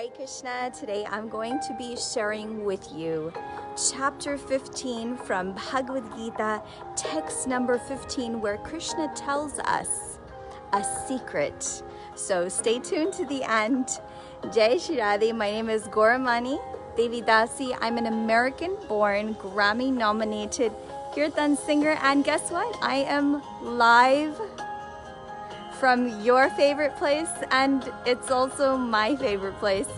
Hare Krishna. Today I'm going to be sharing with you chapter 15 from Bhagavad Gita, text number 15, where Krishna tells us a secret. So stay tuned to the end. Jai Shri Radhe. My name is Gauramani Devi Dasi. I'm an American-born, Grammy-nominated Kirtan singer, and guess what? I am live from your favorite place, and it's also my favorite place.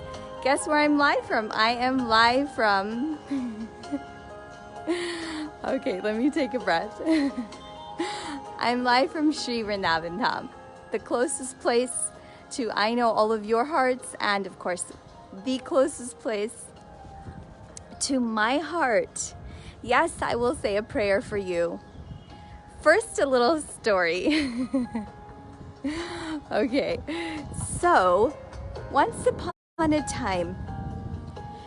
Guess where I'm live from? I am live from... Okay, let me take a breath. I'm live from Sri Vrindavan Dham, the closest place to I know all of your hearts, and of course, the closest place to my heart. Yes, I will say a prayer for you. First, a little story. Okay, so once upon a time,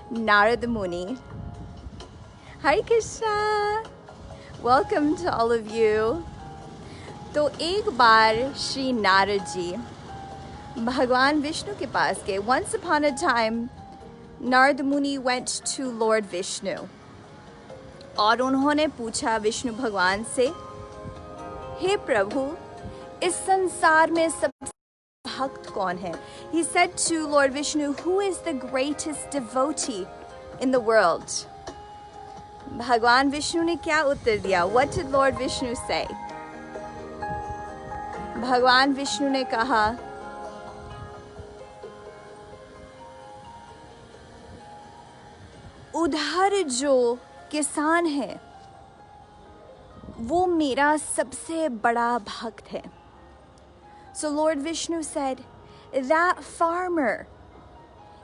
Narada Muni, Hare Krishna, welcome to all of you. तो एक बार श्री नारद जी भगवान विष्णु के पास गए. Once upon a time, Narada Muni went to Lord Vishnu और उन्होंने पूछा विष्णु भगवान से, हे प्रभु, इस संसार में सबसे भक्त कौन है? He said to Lord Vishnu, who is the greatest devotee in the world? भगवान विष्णु ने क्या उत्तर दिया? What did Lord Vishnu say? भगवान विष्णु ने कहा, उधर जो किसान है वो मेरा सबसे बड़ा भक्त है. So Lord Vishnu said, that farmer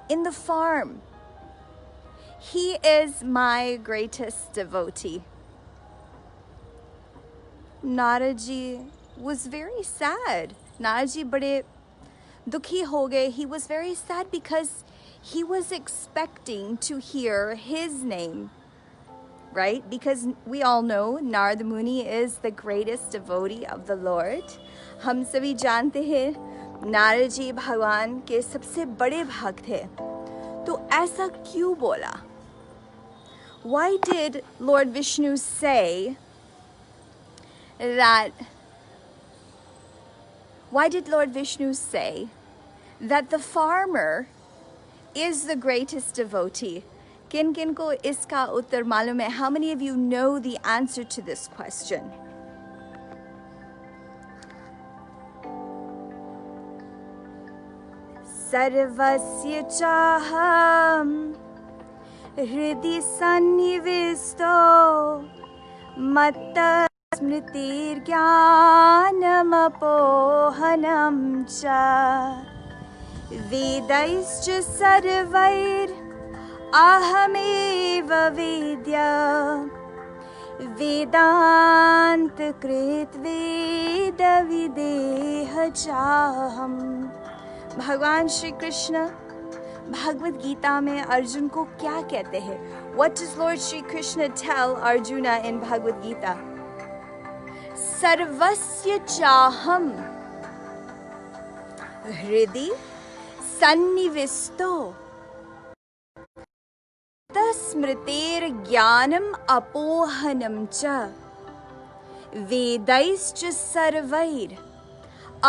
in the farm, he is my greatest devotee. Narad ji was very sad. Narad ji bade dukhi ho gaye. He was very sad because he was expecting to hear his name, right? Because we all know Narada Muni is the greatest devotee of the Lord. हम सभी जानते हैं नारद जी भगवान के सबसे बड़े भक्त हैं. तो ऐसा क्यों बोला? Why did Lord Vishnu say that? Why did Lord Vishnu say that the farmer is the greatest devotee? किन किन को इसका उत्तर मालूम है? How many of you know the answer to this question? सर्वस्य चाहं हृदि सन्निविष्टो मत्तः स्मृतिर्ज्ञानमपोहनं च वेदैश्च सर्वैर् अहमेव वेद्य वेदान्तकृत् वेदविदेह चाहम्. भगवान श्री कृष्ण भगवद गीता में अर्जुन को क्या कहते हैं? What does Lord Shri Krishna tell Arjuna in Bhagavad Gita? सर्वस्य चाहम हृदि सन्निविष्टो तस्मृतेर ज्ञानम अपोहनम च वेदैश्च सर्वैर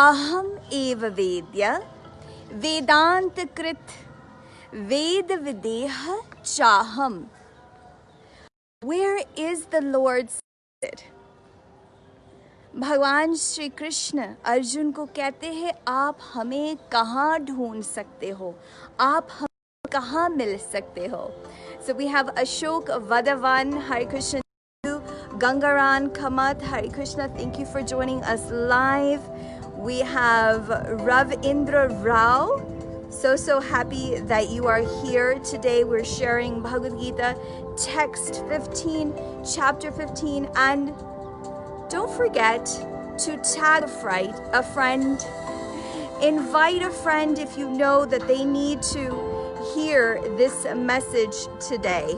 अहम एव वेद्य वेदांत कृत वेद विदेह चाहम. Where is the Lord seated? भगवान श्री कृष्ण अर्जुन को कहते हैं, आप हमें कहाँ ढूंढ सकते हो? आप हमें कहाँ मिल सकते हो? So we have Ashok Vadavan, Hare Krishna. Gangaran Kamat, Hare Krishna, thank you for joining us live. We have Rav Indra Rao. So happy that you are here today. We're sharing Bhagavad Gita, text 15, chapter 15. And don't forget to tag a friend. Invite a friend if you know that they need to hear this message today.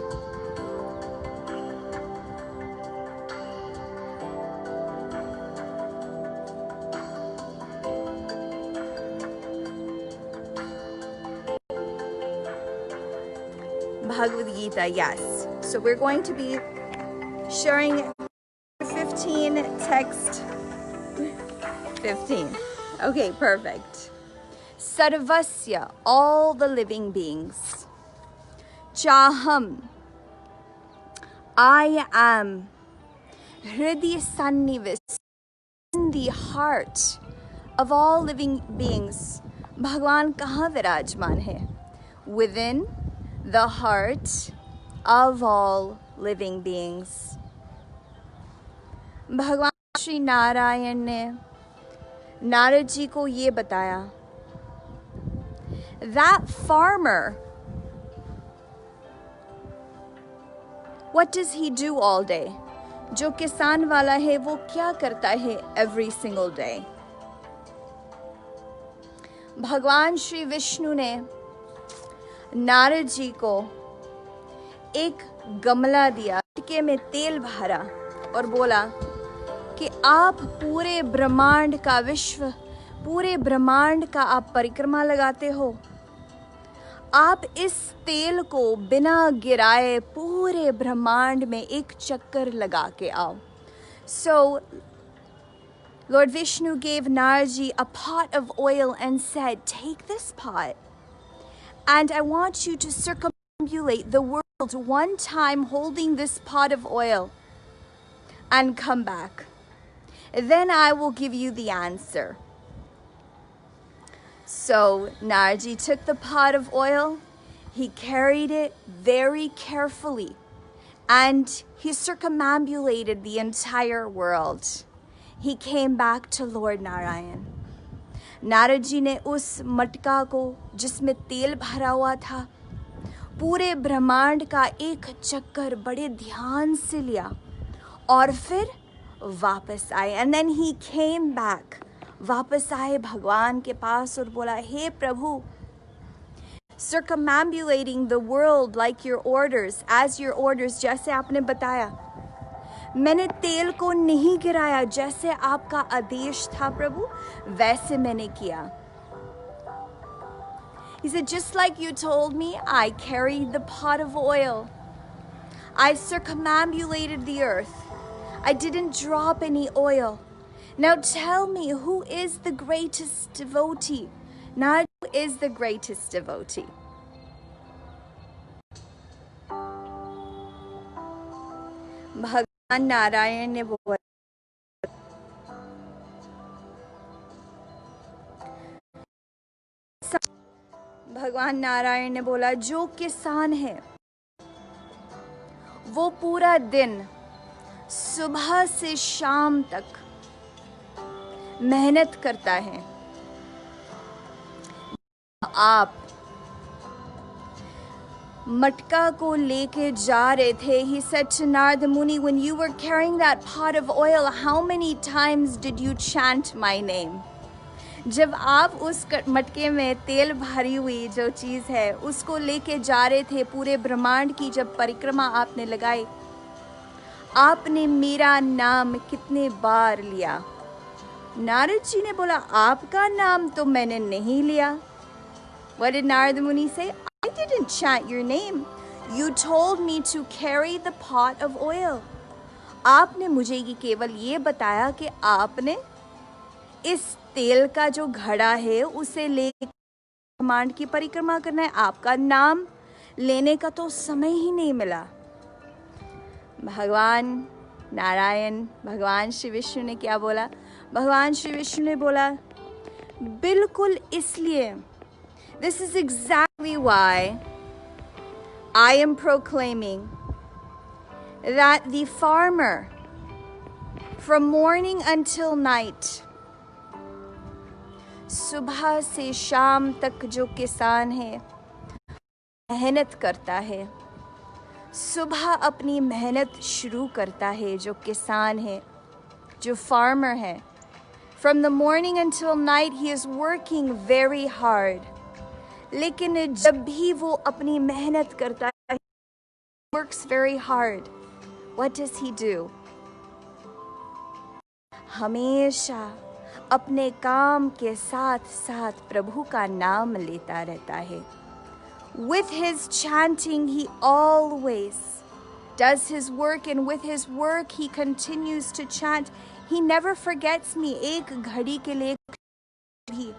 Bhagavad Gita, yes. So we're going to be sharing 15 text 15. Okay, perfect. Sarvasya, all the living beings. Chaham, I am. Hriday Sannivis, in the heart of all living beings. Bhagwan kahan virajman hai? Within the heart of all living beings. भगवान श्री नारायण ने नारद जी को ये बताया, that farmer, what does he do all day? जो किसान वाला है वो क्या करता है every single day? भगवान श्री विष्णु ने नारद जी को एक गमला दिया, मटके में तेल भरा और बोला कि आप पूरे ब्रह्मांड का पूरे ब्रह्मांड का आप परिक्रमा लगाते हो, आप इस तेल को बिना गिराए पूरे ब्रह्मांड में एक चक्कर लगा के आओ. So Lord Vishnu gave Narji a pot of oil and said, take this pot and I want you to circumambulate the world one time holding this pot of oil and come back. Then I will give you the answer. So Narji took the pot of oil, he carried it very carefully, and he circumambulated the entire world. He came back to Lord Narayan. Narad ji ने उस मटका को जिसमें तेल भरा हुआ था, पूरे ब्रह्मांड का एक चक्कर बड़े ध्यान से लिया और फिर वापस आए. And then he came back. वापस आए भगवान के पास और बोला, हे प्रभु, circumambulating the world like your orders, as your orders, जैसे आपने बताया, मैंने तेल को नहीं गिराया, जैसे आपका आदेश था प्रभु वैसे मैंने किया. He said, just like you told me, I carried the pot of oil. I circumambulated the earth. I didn't drop any oil. Now tell me, who is the greatest devotee? Narad is the greatest devotee. भगवान नारायण ने बोला, भगवान नारायण ने बोला, जो किसान है वो पूरा दिन सुबह से शाम तक मेहनत करता है. आप मटका को लेके जा रहे थे. He said to Narada Muni, when you were carrying that pot of oil, how many times did you chant my name? जब आप उस मटके में तेल भरी हुई जो चीज़ है उसको लेके जा रहे थे, पूरे ब्रह्मांड की जब परिक्रमा आपने लगाई, आपने मेरा नाम कितने बार लिया? नारद जी ने बोला, आपका नाम तो मैंने नहीं लिया. What did Narada Muni say? I didn't chant your name. You told me to carry the pot of oil. आपने मुझे ये केवल ये बताया कि आपने इस तेल का जो घड़ा है उसे लेकर ब्रह्मांड की परिक्रमा करना है. आपका नाम लेने का तो समय ही नहीं मिला. भगवान नारायण, भगवान श्री विष्णु ने क्या बोला? भगवान श्री विष्णु ने बोला, बिल्कुल इसलिए, this is exactly why I am proclaiming that the farmer from morning until night, सुबह से शाम तक जो किसान है मेहनत करता है, सुबह अपनी मेहनत शुरू करता है, जो किसान है, जो फार्मर है, from the morning until night he is working very hard. लेकिन जब भी वो अपनी मेहनत करता है, works very hard, what does he do? हमेशा अपने काम के साथ साथ प्रभु का नाम लेता रहता है. With his chanting, he always does his work, and with his work, he continues to chant. He never forgets me. एक घड़ी के लिए भी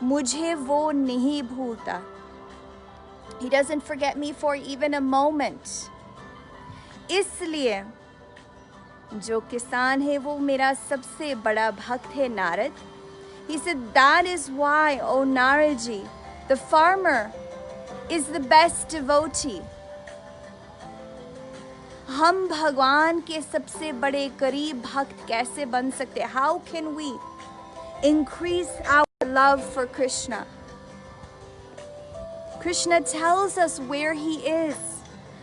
मुझे वो नहीं भूलता. He doesn't forget me for even a moment. इसलिए जो किसान है वो मेरा सबसे बड़ा भक्त है, Narad. He said, that is why, O Naradji, the farmer is the best devotee. हम भगवान के सबसे बड़े करीब भक्त कैसे बन सकते? How can we increase our love for Krishna? Krishna tells us where he is.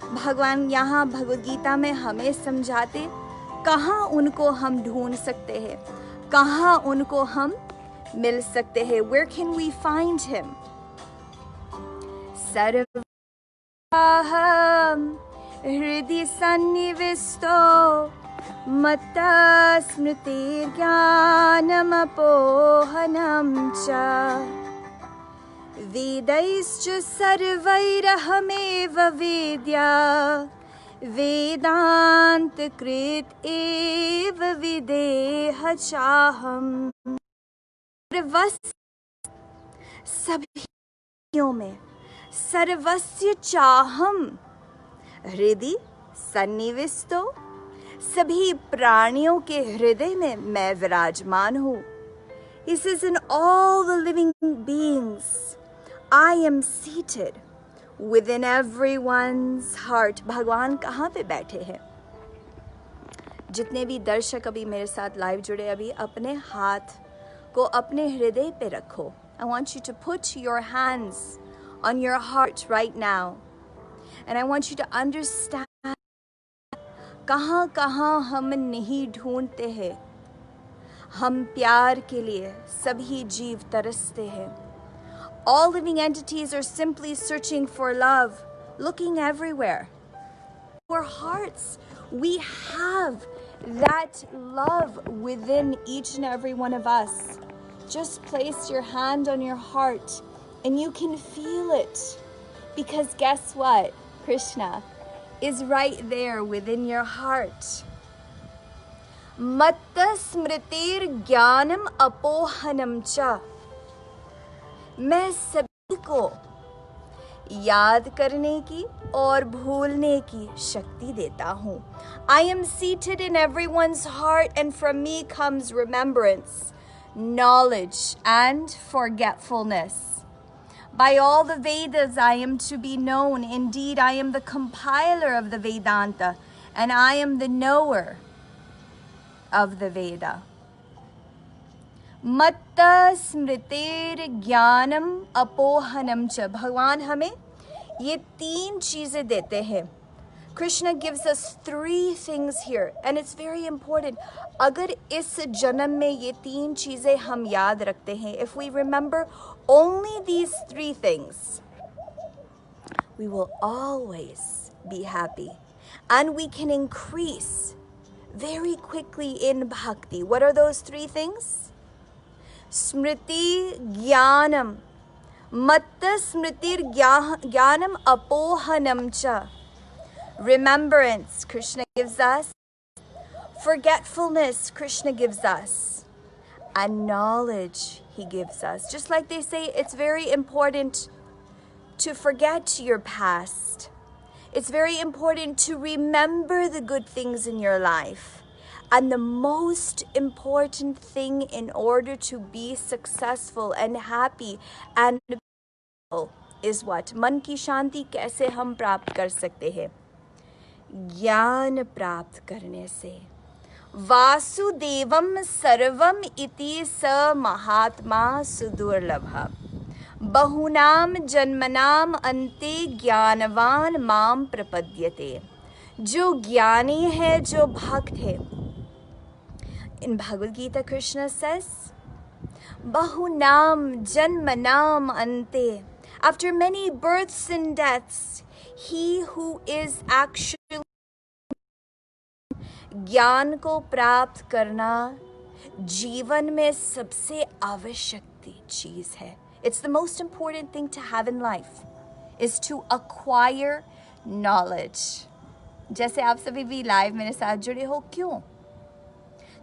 भगवान यहाँ भगवद गीता में हमें समझाते कहाँ उनको हम ढूंढ सकते हैं, कहाँ उनको हम मिल सकते हैं. Where can we find him? सर्वहम हृदि सन्निविष्टो मत्तः स्मृतिर्ज्ञानमपोहनं च वेदैश्च सर्वैरहमेव वेद्या वेदान्तकृत एव विदेह चाहम्. सभी में सर्वस्य चाहम हृदय सन्निविष्टो, सभी प्राणियों के हृदय में मैं विराजमान हूँ. He says, in all the living beings, I am seated within everyone's heart. भगवान कहाँ पे बैठे हैं? जितने भी दर्शक अभी मेरे साथ लाइव जुड़े, अभी अपने हाथ को अपने हृदय पे रखो. I want you to put your hands on your heart right now. And I want you to understand कहाँ कहाँ हम नहीं ढूंढते हैं. हम प्यार के लिए सभी जीव तरसते हैं. All living entities are simply searching for love, looking everywhere. Our hearts, we have that love within each and every one of us. Just place your hand on your heart and you can feel it. Because guess what? Krishna is right there within your heart. Matta smritir jnanam apohanam cha. मैं सभी को याद करने की और भूलने की शक्ति देता हूँ. I am seated in everyone's heart, and from me comes remembrance, knowledge, and forgetfulness. By all the Vedas I am to be known. Indeed, I am the compiler of the Vedanta, and I am the knower of the Veda. मत्त स्मृतिर ज्ञानम अपोहनम च. भगवान हमें ये तीन चीजें देते हैं. Krishna gives us three things here, and it's very important. अगर इस जन्म में ये तीन चीजें हम याद रखते हैं, if we remember only these three things, we will always be happy, and we can increase very quickly in bhakti. What are those three things? Smriti Jnanam. Matta Smritir Jnanam Apohanam cha. Remembrance, Krishna gives us. Forgetfulness, Krishna gives us. And knowledge, he gives us. Just like they say, it's very important to forget your past. It's very important to remember the good things in your life. And the most important thing in order to be successful and happy and peaceful is what? मन की शांति कैसे हम प्राप्त कर सकते हैं? ज्ञान प्राप्त करने से. वासुदेवम सर्वम इति स महात्मा सुदुर्लभः बहुनाम जन्मनाम अन्ते ज्ञानवान माम प्रपद्यते. जो ज्ञानी है, जो भक्त है. In Bhagavad Gita, Krishna says, Bahunam Janmanam Ante. After many births and deaths, he who is actually ज्ञान को प्राप्त करना जीवन में सबसे आवश्यक चीज है. It's the most important thing to have in life. is to acquire knowledge. जैसे आप सभी भी लाइव मेरे साथ जुड़े हो, क्यों?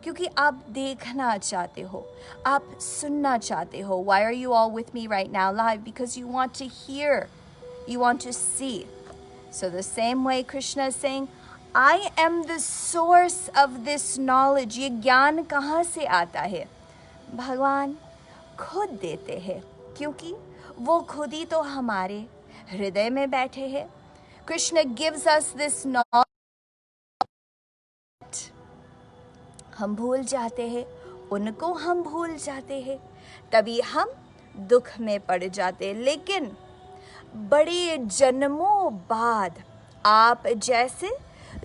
क्योंकि आप देखना चाहते हो, आप सुनना चाहते हो. Why are you all with me right now live? Because you want to hear, you want to see. So the same way Krishna is saying, I am the source of this knowledge. ये ज्ञान कहाँ से आता है? भगवान खुद देते हैं, क्योंकि वो खुद ही तो हमारे हृदय में बैठे हैं. Krishna gives us this knowledge. हम भूल जाते हैं, उनको हम भूल जाते हैं, तभी हम दुख में पड़ जाते हैं. लेकिन बड़े जन्मों बाद आप जैसे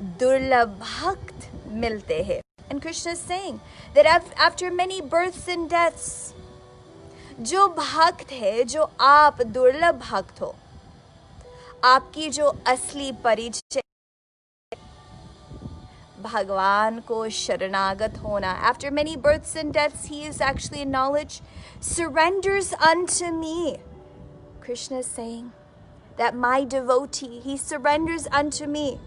दुर्लभ भक्त मिलते हैं. And Krishna is saying that after many births and deaths, जो भक्त है, जो आप दुर्लभ भक्त हो, आपकी जो असली परिचय भगवान को शरणागत होना. After many births and deaths, he is actually in knowledge, surrenders unto me. Krishna is saying that my devotee, he surrenders unto me.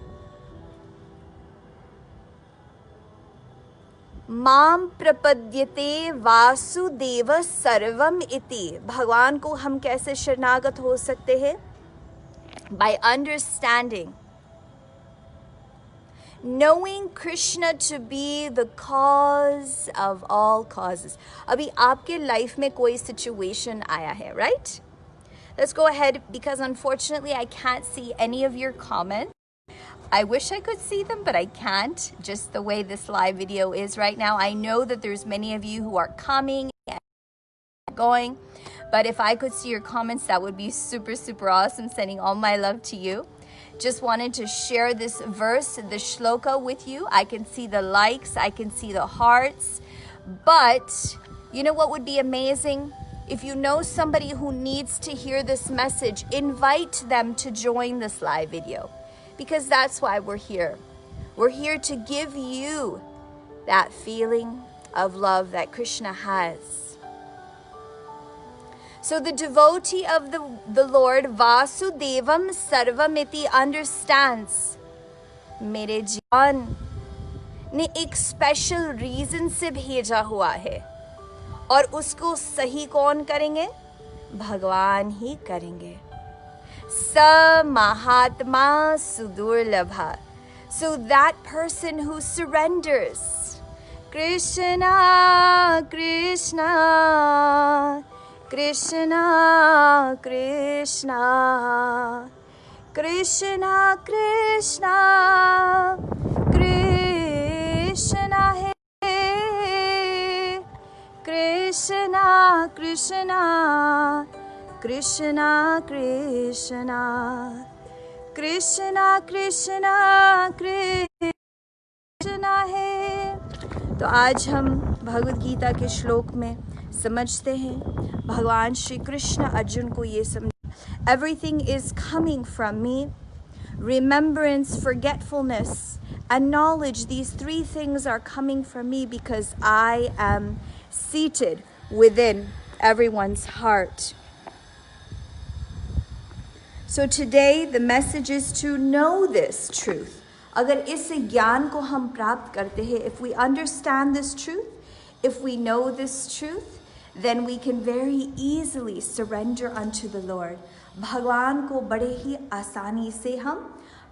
माम प्रपद्यते वासुदेव सर्वम इति. भगवान को हम कैसे शरणागत हो सकते हैं? By understanding, knowing Krishna to be the cause of all causes. अभी आपके लाइफ में कोई situation आया है, right? Let's go ahead, because unfortunately I can't see any of your comments. I wish I could see them, but I can't, just the way this live video is right now. I know that there's many of you who are coming and going, but if I could see your comments, that would be super, super awesome. Sending all my love to you. Just wanted to share this verse, the shloka, with you. I can see the likes, I can see the hearts, but you know what would be amazing? If you know somebody who needs to hear this message, invite them to join this live video. Because that's why we're here. We're here to give you that feeling of love that Krishna has. So the devotee of the Lord, Vasudevam Sarvamiti, understands, मेरे जीवन ने एक special reason से भेजा हुआ है, और उसको सही कौन करेंगे? भगवान ही करेंगे. स महात्मा sudurlabha. So that person who surrenders, Krishna, Krishna, Krishna, Krishna, Krishna, Krishna, Krishna hai, Krishna, Krishna, Krishna, Krishna, Krishna, Krishna, Krishna है. तो आज हम भगवद गीता के श्लोक में समझते हैं, भगवान श्री कृष्ण अर्जुन को ये समझ, everything is coming from me. Remembrance, forgetfulness, and knowledge, these three things are coming from me because I am seated within everyone's heart. So today the message is to know this truth. अगर इस ज्ञान को हम प्राप्त करते हैं, if we understand this truth, if we know this truth, then we can very easily surrender unto the Lord. भगवान को बड़े ही आसानी से हम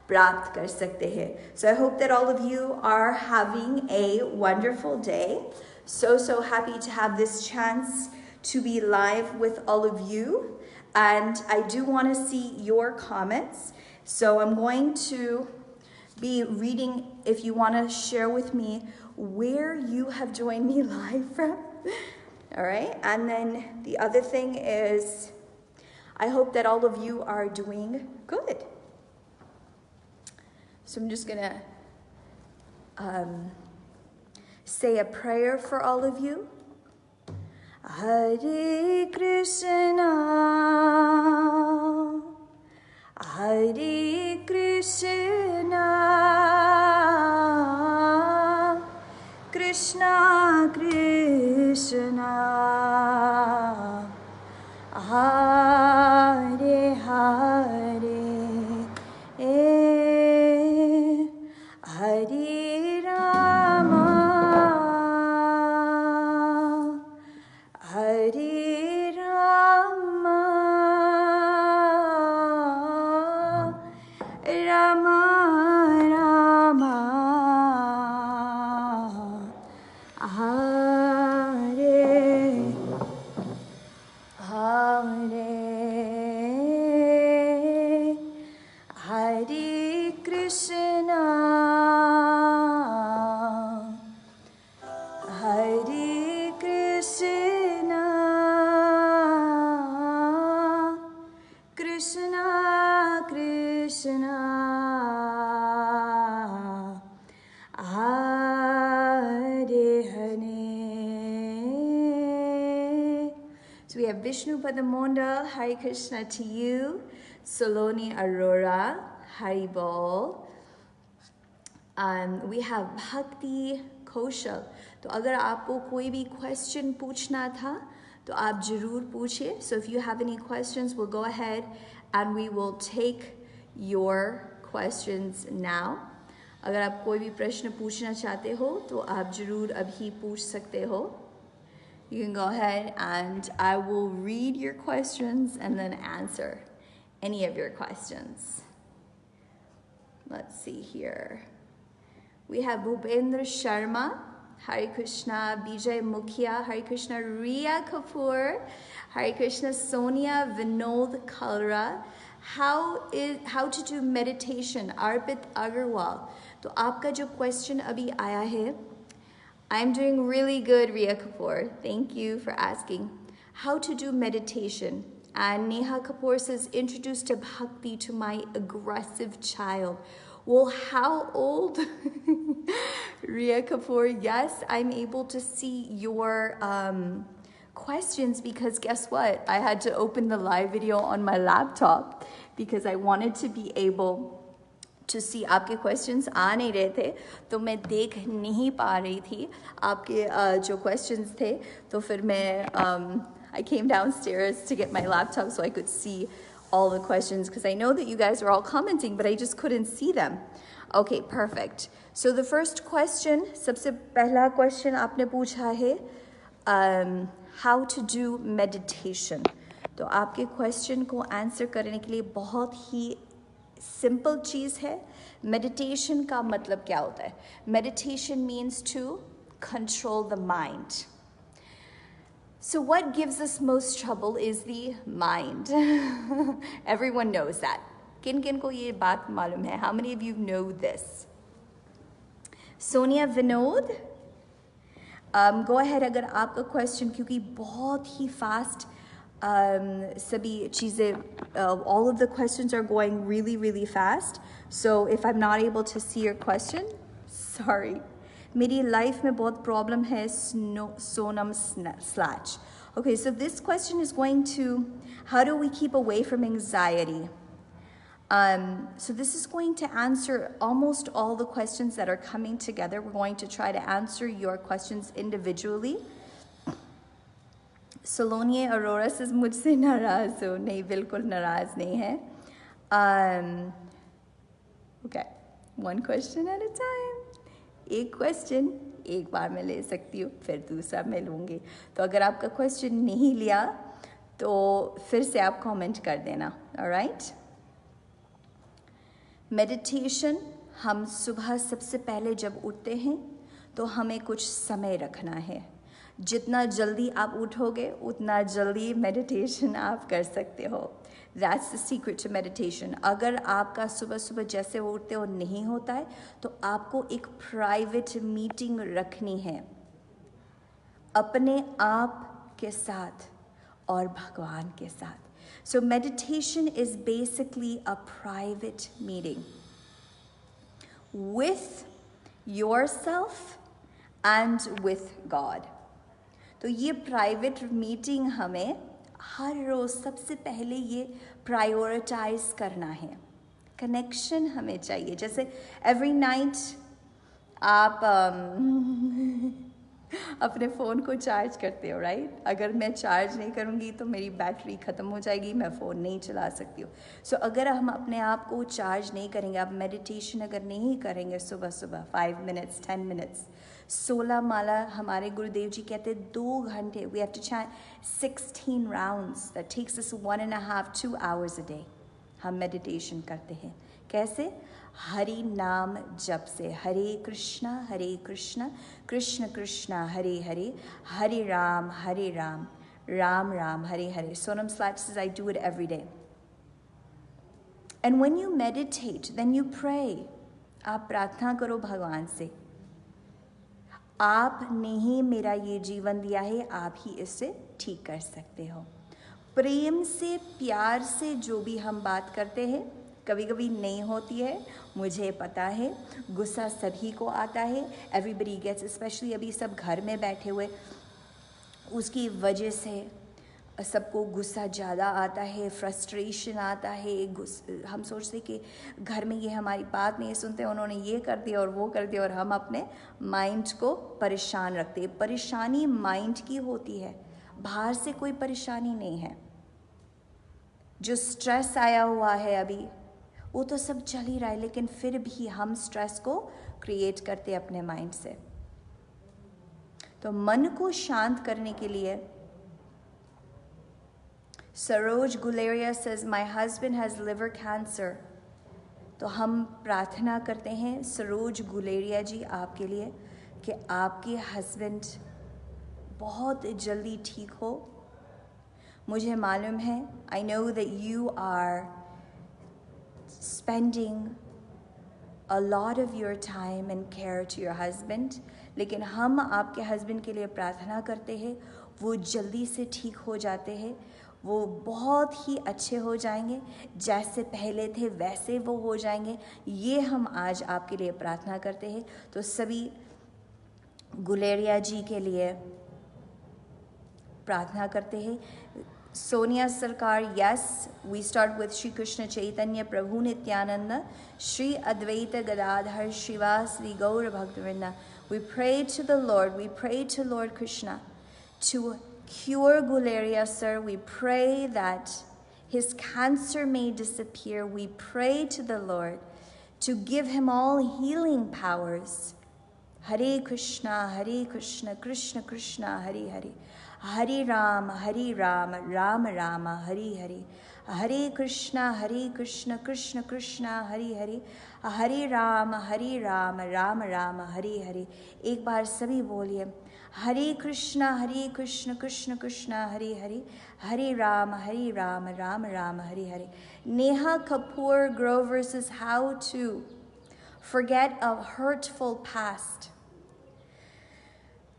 प्राप्त कर सकते हैं. So I hope that all of you are having a wonderful day. So happy to have this chance to be live with all of you. And I do want to see your comments. So I'm going to be reading, if you want to share with me where you have joined me live from. All right. And then the other thing is, I hope that all of you are doing good. So I'm just going to say a prayer for all of you. Hare Krishna, Hare Krishna, Krishna Krishna, Hare Hare. Hare Krishna, Hare Krishna, Krishna Krishna, Hare Hare. So we have Vishnu Padamondal, Hare Krishna to you. Saloni Arora, Haribol. We have Bhakti Kaushal. तो अगर आपको कोई भी question पूछना था तो आप जरूर पूछिए. So if you have any questions, we'll go ahead and we will take your questions now. अगर आप कोई भी प्रश्न पूछना चाहते हो तो आप जरूर अभी पूछ सकते हो. You can go ahead and I will read your questions and then answer any of your questions. Let's see here. We have Bhupendra Sharma, Hare Krishna, Bijay Mukhya, Hare Krishna, Riya Kapoor, Hare Krishna, Sonia Vinod Kalra. How to do meditation? Arpit Agarwal. तो आपका जो question अभी आया है, I'm doing really good, Riya Kapoor. Thank you for asking. How to do meditation? And Neha Kapoor says, introduced to bhakti to my aggressive child. Well, how old? Riya Kapoor, yes, I'm able to see your questions because guess what? I had to open the live video on my laptop because I wanted to be able to see आपके questions आ नहीं रहे थे तो मैं देख नहीं पा रही थी आपके जो questions थे तो फिर मैं I came downstairs to get my laptop so I could see all the questions because I know that you guys are all commenting but I just couldn't see them. Okay, perfect. So the first question, सबसे पहला question आपने पूछा है how to do meditation. तो आपके question को answer करने के लिए बहुत ही सिंपल चीज़ है. मेडिटेशन का मतलब क्या होता है? Meditation means to control the mind. So what gives us most trouble is the mind. Everyone knows that. किन किन को ये बात मालूम है? How many of you know this? Sonia Vinod, go ahead अगर आपका question क्योंकि बहुत ही fast सभी चीज़ें all of the questions are going really fast. So if I'm not able to see your question, sorry. मेरी life में बहुत problem है sonam slash. Okay, so this question is going to, how do we keep away from anxiety? So this is going to answer almost all the questions that are coming together. We're going to try to answer your questions individually. Saloni Aurora says मुझसे नाराज हो. नहीं, बिल्कुल नाराज नहीं है. Okay, one question at a time. एक question एक बार मैं ले सकती हूँ, फिर दूसरा मैं लूँगी. तो अगर आपका question नहीं लिया तो फिर से आप comment कर देना. Alright? Meditation, हम सुबह सबसे पहले जब उठते हैं तो हमें कुछ समय रखना है. जितना जल्दी आप उठोगे उतना जल्दी मेडिटेशन आप कर सकते हो. That's the secret to meditation. अगर आपका सुबह सुबह जैसे उठते हो नहीं होता है तो आपको एक प्राइवेट मीटिंग रखनी है अपने आप के साथ और भगवान के साथ. So meditation is basically a private meeting with yourself and with God. तो ये प्राइवेट मीटिंग हमें हर रोज़ सबसे पहले ये प्रायोरिटाइज करना है. कनेक्शन हमें चाहिए. जैसे एवरी नाइट आप अपने फ़ोन को चार्ज करते हो, राइट? अगर मैं चार्ज नहीं करूँगी तो मेरी बैटरी ख़त्म हो जाएगी, मैं फ़ोन नहीं चला सकती हूँ. सो अगर हम अपने आप को चार्ज नहीं करेंगे, आप मेडिटेशन अगर नहीं करेंगे सुबह सुबह 5 minutes 10 minutes 16 माला हमारे गुरुदेव जी कहते 2 घंटे. We have to chant 16 rounds. That takes us 1.5-2 hours a day. हम मेडिटेशन करते हैं. कैसे? हरि नाम जप से. हरे कृष्णा कृष्ण कृष्णा हरे हरे, हरे Ram Ram Ram Hare Hare. Sonam Slach says I do it every day. And when you meditate, then you pray. आप प्रार्थना करो भगवान से, आपने ही मेरा ये जीवन दिया है, आप ही इसे ठीक कर सकते हो। प्रेम से, प्यार से जो भी हम बात करते हैं, कभी कभी नहीं होती है, मुझे पता है। गुस्सा सभी को आता है, एवरीबडी गेट्स, स्पेशली अभी सब घर में बैठे हुए, उसकी वजह से सबको गुस्सा ज़्यादा आता है, फ्रस्ट्रेशन आता है। हम सोचते कि घर में ये हमारी बात नहीं सुनते, उन्होंने ये कर दिया और वो कर दिया, और हम अपने माइंड को परेशान रखते हैं। परेशानी माइंड की होती है, बाहर से कोई परेशानी नहीं है। जो स्ट्रेस आया हुआ है अभी, वो तो सब चल ही रहा है, लेकिन फिर भी हम स्ट्रेस को क्रिएट करते हैं अपने माइंड से। तो मन को शांत करने के लिए Saroj Guleria says, my husband has liver cancer. तो हम प्रार्थना करते हैं सरोज गुलेरिया जी आपके लिए कि आपके हस्बैंड बहुत जल्दी ठीक हो। मुझे मालूम है, I know that you are spending a lot of your time and care to your husband, लेकिन हम आपके हस्बैंड के लिए प्रार्थना करते हैं, वो जल्दी से ठीक हो जाते हैं, वो बहुत ही अच्छे हो जाएंगे, जैसे पहले थे वैसे वो हो जाएंगे। ये हम आज आपके लिए प्रार्थना करते हैं। तो सभी गुलेरिया जी के लिए प्रार्थना करते हैं। Sonia Sarkar, yes, we start with Shri Krishna Chaitanya Prabhu Nityananda, Shri Advaita Gadadhara श्रीवासदि गौर भक्तवृंद। We pray to the Lord, we pray to Lord Krishna to cure Guleria, sir. We pray that his cancer may disappear. We pray to the Lord to give him all healing powers. Hare Krishna, Krishna Krishna, Hare Hare. Hare Rama, Rama Rama, Hare Hare. Hare Krishna, Krishna Krishna, Hare Hare. Hare Rama, Rama Rama, Hare Hare. एक बार सभी बोलिए, हरे कृष्णा कृष्ण कृष्ण हरे हरे, हरे Ram Ram Ram Hare Hare. Neha Kapoor Grover says, how to forget a hurtful past?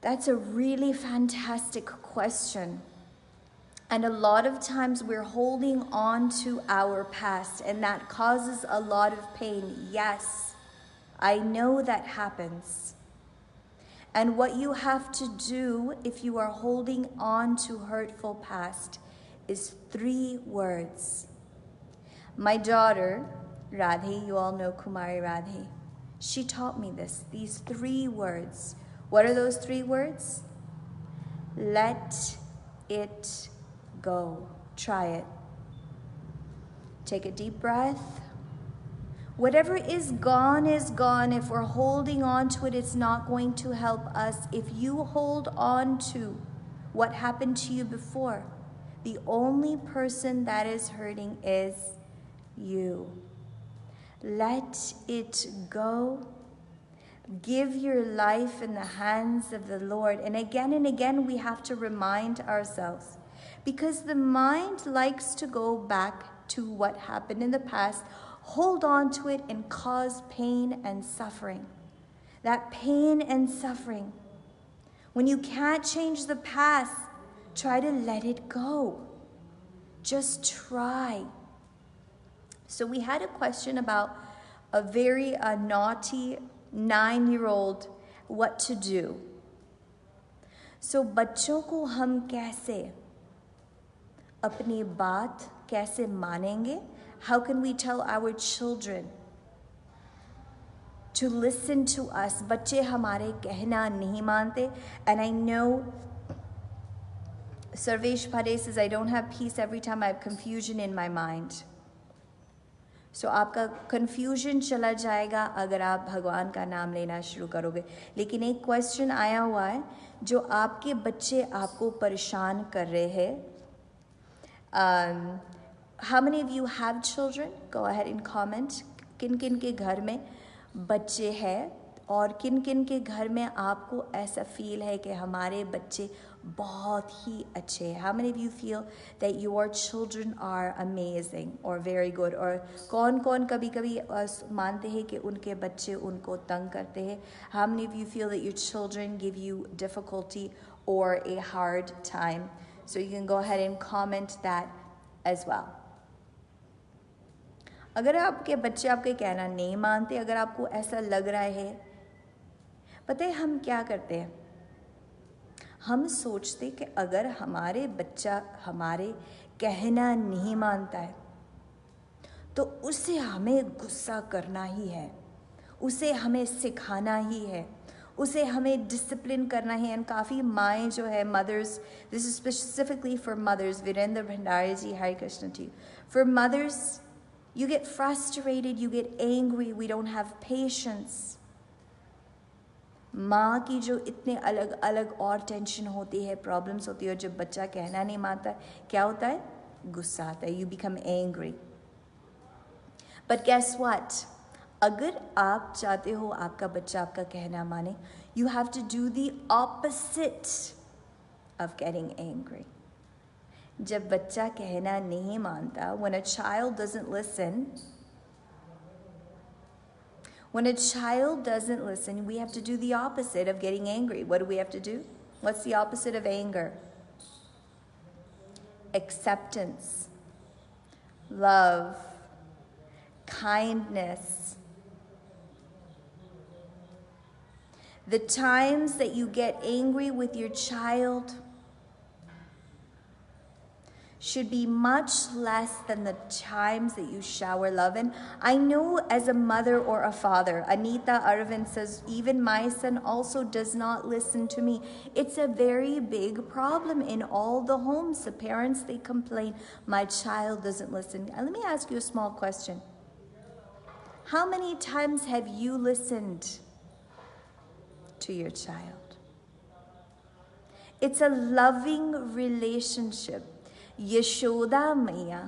That's a really fantastic question. And a lot of times we're holding on to our past, and that causes a lot of pain. Yes, I know that happens. And what you have to do if you are holding on to hurtful past is 3 words. My daughter, Radhe, you all know Kumari Radhe, she taught me these 3 words. What are those 3 words? Let it go. Try it. Take a deep breath. Whatever is gone is gone. If we're holding on to it, it's not going to help us. If you hold on to what happened to you before, the only person that is hurting is you. Let it go. Give your life in the hands of the Lord. And again, we have to remind ourselves, because the mind likes to go back to what happened in the past, hold on to it, and cause pain and suffering. That pain and suffering, when you can't change the past, try to let it go. Just try. So we had a question about a very naughty 9-year-old, what to do. So बच्चों को हम कैसे अपनी बात कैसे मानेंगे? How can we tell our children to listen to us? बच्चे हमारे कहना नहीं मानते. And I know Sarvesh Pade says, I don't have peace every time I have confusion in my mind. So आपका confusion चला जाएगा अगर आप भगवान का नाम लेना शुरू करोगे. लेकिन एक question आया हुआ है, जो आपके बच्चे आपको परेशान कर रहे हैं. How many of you have children? Go ahead and comment. किन किन के घर में बच्चे हैं और किन किन के घर में आपको ऐसा फील है कि हमारे बच्चे बहुत ही अच्छे। How many of you feel that your children are amazing or very good? और कौन कौन कभी कभी मानते हैं कि उनके बच्चे उनको तंग करते हैं? How many of you feel that your children give you difficulty or a hard time? So you can go ahead and comment that as well. अगर आपके बच्चे आपके कहना नहीं मानते, अगर आपको ऐसा लग रहा है, पता है हम क्या करते हैं? हम सोचते कि अगर हमारे बच्चा हमारे कहना नहीं मानता है तो उसे हमें गुस्सा करना ही है, उसे हमें सिखाना ही है, उसे हमें डिसिप्लिन करना है। एंड काफ़ी माएँ जो है, mothers, this is specifically for mothers, Virendra Bhandari ji, Hare Krishna ji, for mothers, you get frustrated, you get angry, we don't have patience. माँ की जो इतने अलग अलग और टेंशन होती है, प्रॉब्लम्स होती है, और जब बच्चा कहना नहीं मानता, क्या होता है? गुस्सा आता है, you become angry. But guess what, अगर आप चाहते हो आपका बच्चा आपका कहना माने, you have to do the opposite of getting angry. जब बच्चा कहना नहीं मानता, when a child doesn't listen, when a child doesn't listen, we have to do the opposite of getting angry. What do we have to do? What's the opposite of anger? Acceptance, love, kindness. The times that you get angry with your child should be much less than the times that you shower love in. I know as a mother or a father, Anita Arvind says, even my son also does not listen to me. It's a very big problem in all the homes. The parents, they complain, my child doesn't listen. And let me ask you a small question. How many times have you listened to your child? It's a loving relationship. Yashoda Maya,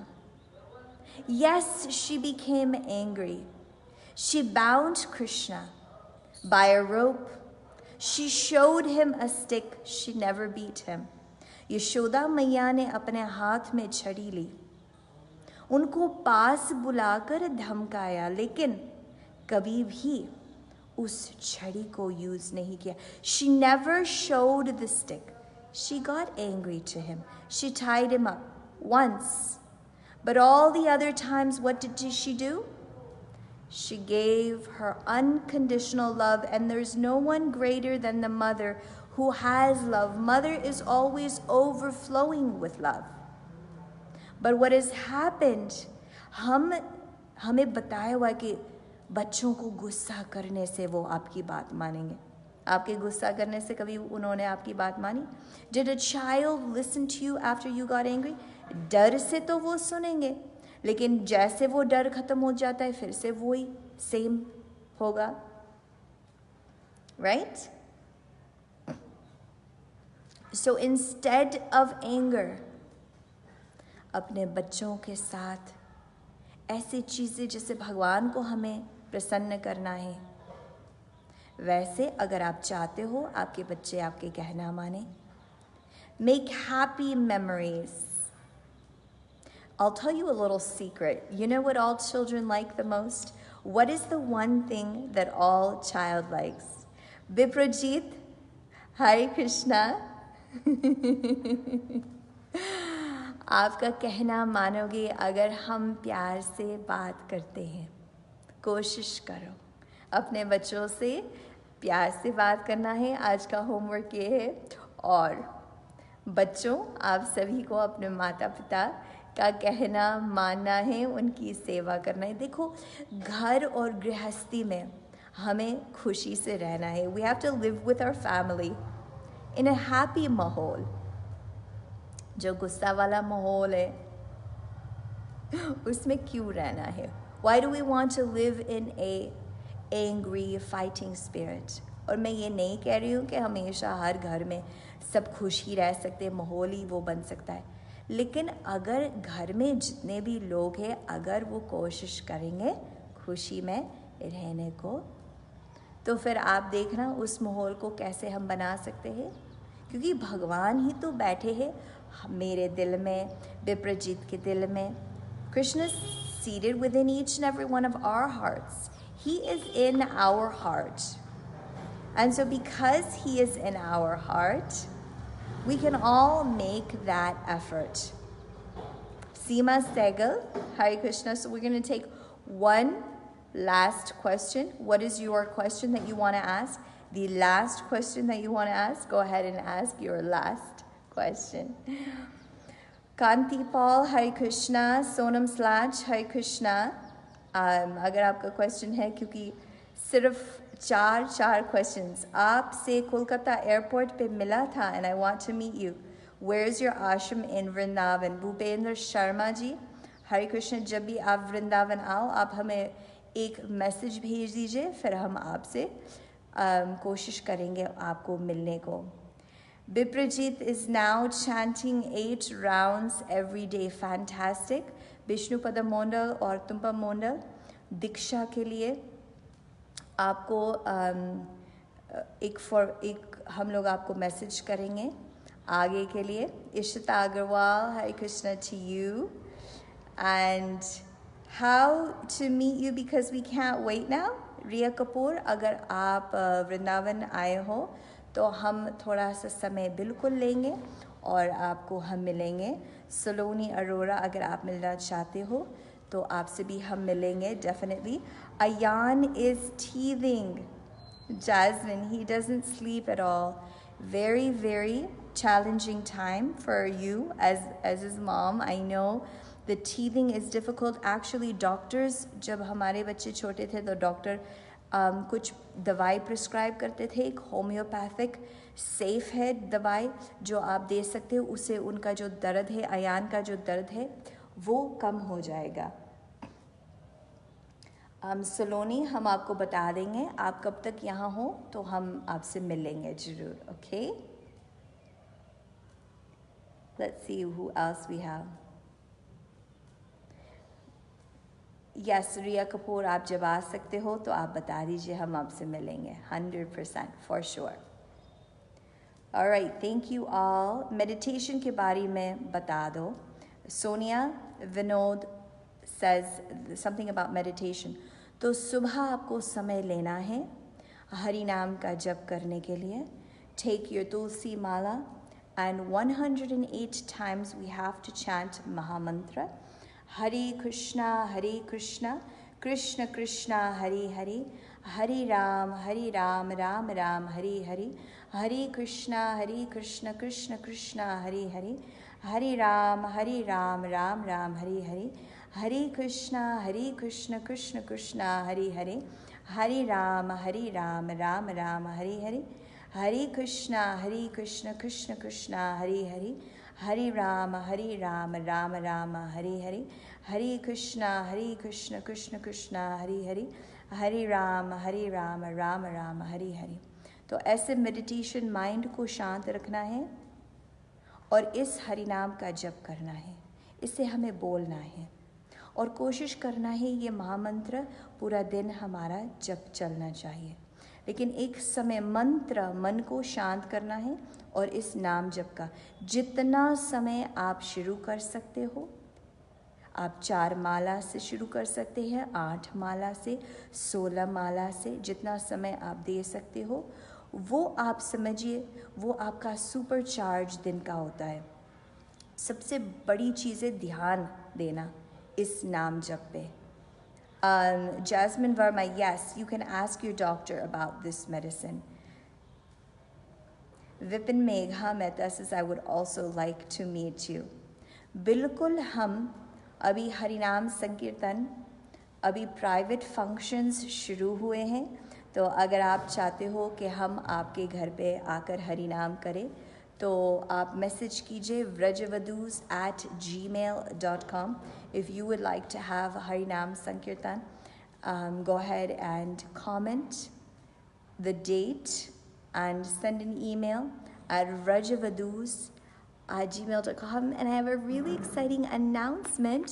yes, she became angry. She bound Krishna by a rope. She showed him a stick. She never beat him. Yashoda Maya ने अपने हाथ में छड़ी ली, उनको पास बुलाकर धमकाया, लेकिन कभी भी उस छड़ी को यूज नहीं किया. She never showed the stick. She got angry to him. She tied him up once. But all the other times, what did she do? She gave her unconditional love, and there's no one greater than the mother who has love. Mother is always overflowing with love. But what has happened, हमें बताया हुआ कि बच्चों को गुस्सा करने से वो आपकी बात मानेंगे. आपके गुस्सा करने से कभी उन्होंने आपकी बात मानी? Did a child listen to you after you got angry? डर से तो वो सुनेंगे, लेकिन जैसे वो डर खत्म हो जाता है फिर से वही सेम होगा. Right? So instead of anger, अपने बच्चों के साथ ऐसी चीज़ें जैसे भगवान को हमें प्रसन्न करना है, वैसे अगर आप चाहते हो आपके बच्चे आपके कहना माने, make happy memories. I'll tell you a little secret. You know what all children like the most? What is the one thing that all child likes? Biprajit, Hare Krishna. आपका कहना मानोगे अगर हम प्यार से बात करते हैं. कोशिश करो अपने बच्चों से प्यार से बात करना है. आज का होमवर्क ये है. और बच्चों, आप सभी को अपने माता पिता का कहना मानना है, उनकी सेवा करना है. देखो, घर और गृहस्थी में हमें खुशी से रहना है. We have to live with our family in a happy माहौल. जो गुस्सा वाला माहौल है उसमें क्यों रहना है? Why do we want to live in a angry fighting spirit? और मैं ये नहीं कह रही हूँ कि हमेशा हर घर में सब खुश ही रह सकते, माहौल ही वो बन सकता है. लेकिन अगर घर में जितने भी लोग हैं, अगर वो कोशिश करेंगे खुशी में रहने को, तो फिर आप देखना उस माहौल को कैसे हम बना सकते हैं. क्योंकि भगवान ही तो बैठे हैं मेरे दिल में, विप्रजीत के दिल में. Krishna is seated within each and every one of our hearts. He is in our heart. And so because he is in our heart, we can all make that effort. Seema Segal, Hare Krishna. So we're going to take one last question. What is your question that you want to ask? The last question that you want to ask, go ahead and ask your last question. Kanti Paul, Hare Krishna. Sonam Slaj, Hare Krishna. अगर आपका question है, क्योंकि सिर्फ चार questions आपसे Kolkata airport पे मिला था, and I want to meet you. Where is your ashram in Vrindavan? Bhupendra Sharma ji, Hare Krishna. जब भी आप वृंदावन आओ, आप हमें एक मैसेज भेज दीजिए, फिर हम आपसे कोशिश करेंगे आपको मिलने को. Biprajit is now chanting 8 rounds every day. Fantastic. Vishnupad Mondal और तुम्पा मोंडल दीक्षा के लिए आपको एक हम लोग आपको मैसेज करेंगे आगे के लिए. इशिता अग्रवाल, हरे Krishna to you. And how to meet you, because we can't wait now. रिया कपूर, अगर आप वृंदावन आए हो तो हम थोड़ा सा समय बिल्कुल लेंगे और आपको हम मिलेंगे. सलोनी अरोरा, अगर आप मिलना चाहते हो तो आपसे भी हम मिलेंगे definitely. Ayaan is teething. Jasmine, he doesn't sleep at all. Very, very challenging time for you as his mom. I know the teething is difficult. Actually, doctors, जब हमारे बच्चे छोटे थे तो डॉक्टर कुछ दवाई प्रिस्क्राइब करते थे. एक होम्योपैथिक सेफ है दवाई जो आप दे सकते हो. उससे उनका जो दर्द है, अयान का जो दर्द है, वो कम हो जाएगा. सलोनी, हम आपको बता देंगे आप कब तक यहाँ हो तो हम आपसे मिलेंगे ज़रूर. Okay, let's see who else we have. Yes, Riya Kapoor, आप जब आ सकते हो तो आप बता दीजिए, हम आपसे मिलेंगे 100% for sure. Alright, thank you all. Meditation के बारे में बता दो. Sonia Vinod says something about meditation. तो सुबह आपको समय लेना है हरि नाम का जप करने के लिए. Take your tulsi mala and 108 times we have to chant Mahamantra. Hare Krishna, Krishna Krishna, Hare Hare, Hare Ram, Ram Ram, Hare Hare, Hare Krishna, Krishna Krishna, Hare Hare, Hare Ram, Ram Ram, Hare Hare, Hare Krishna, Krishna Krishna, Hare Hare, Hare Ram, Ram Ram, Hare Hare, Hare Krishna, Krishna Krishna, Hare Hare, Hare Ram, Ram Ram, Hare Hare, Hare Krishna, Krishna Krishna, Hare Hare, Hare Ram, Ram Ram, Hare Hare. तो ऐसे meditation mind को शांत रखना है और इस हरि नाम का जप करना है. इसे हमें बोलना है और कोशिश करना है ये महामंत्र पूरा दिन हमारा जप चलना चाहिए. लेकिन एक समय मंत्र मन को शांत करना है और इस नाम जप का जितना समय आप शुरू कर सकते हो. आप 4 माला से शुरू कर सकते हैं, 8 माला से, 16 माला से, जितना समय आप दे सकते हो वो आप समझिए, वो आपका सुपर चार्ज दिन का होता है. सबसे बड़ी चीज़ें ध्यान देना इस नाम जप पे. Jasmine Verma, yes, you can ask your doctor about this medicine. Vipin Megha Mehta says, I would also like to meet you. बिल्कुल, हम अभी हरिनाम संकीर्तन, अभी प्राइवेट फंक्शंस शुरू हुए हैं. तो अगर आप चाहते हो कि हम आपके घर पे आकर हरिनाम करें तो आप मैसेज कीजिए vrajavadus@gmail.com. If you would like to have Harinam Sankirtan, go ahead and comment the date and send an email at vrajavadus@gmail.com. And I have a really exciting announcement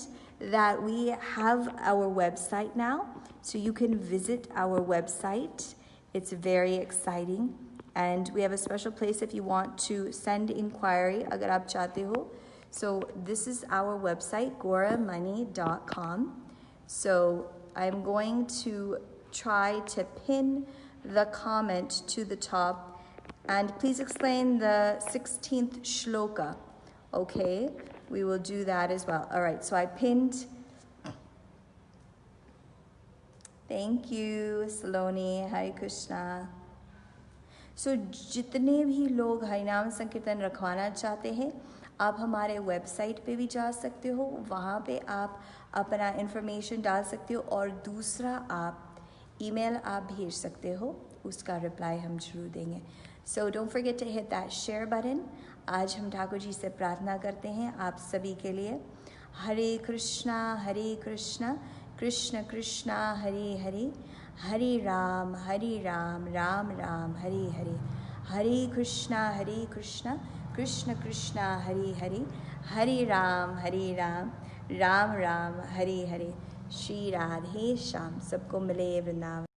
that we have our website now. So you can visit our website. It's very exciting. and we have a special place if you want to send inquiry अगर आप चाहते हो. So this is our website, goramoney.com. So I'm going to try to pin the comment to the top, and please explain the 16th shloka. Okay, we will do that as well. All right, so I pinned. Thank you, Saloni. Hare Krishna. So जितने भी लोग हरिनाम संकीर्तन रखवाना चाहते हैं, आप हमारे वेबसाइट पे भी जा सकते हो, वहाँ पे आप अपना इन्फॉर्मेशन डाल सकते हो, और दूसरा आप ईमेल आप भेज सकते हो, उसका रिप्लाई हम जरूर देंगे. So don't forget to hit that share button. आज हम ठाकुर जी से प्रार्थना करते हैं आप सभी के लिए. हरे कृष्णा कृष्ण कृष्णा हरे हरे, हरे राम राम राम हरे हरे, हरे कृष्णा कृष्ण कृष्णा हरे हरे, हरे राम राम राम हरे हरे. श्री राधे श्याम. सबको मिले वृंदावन.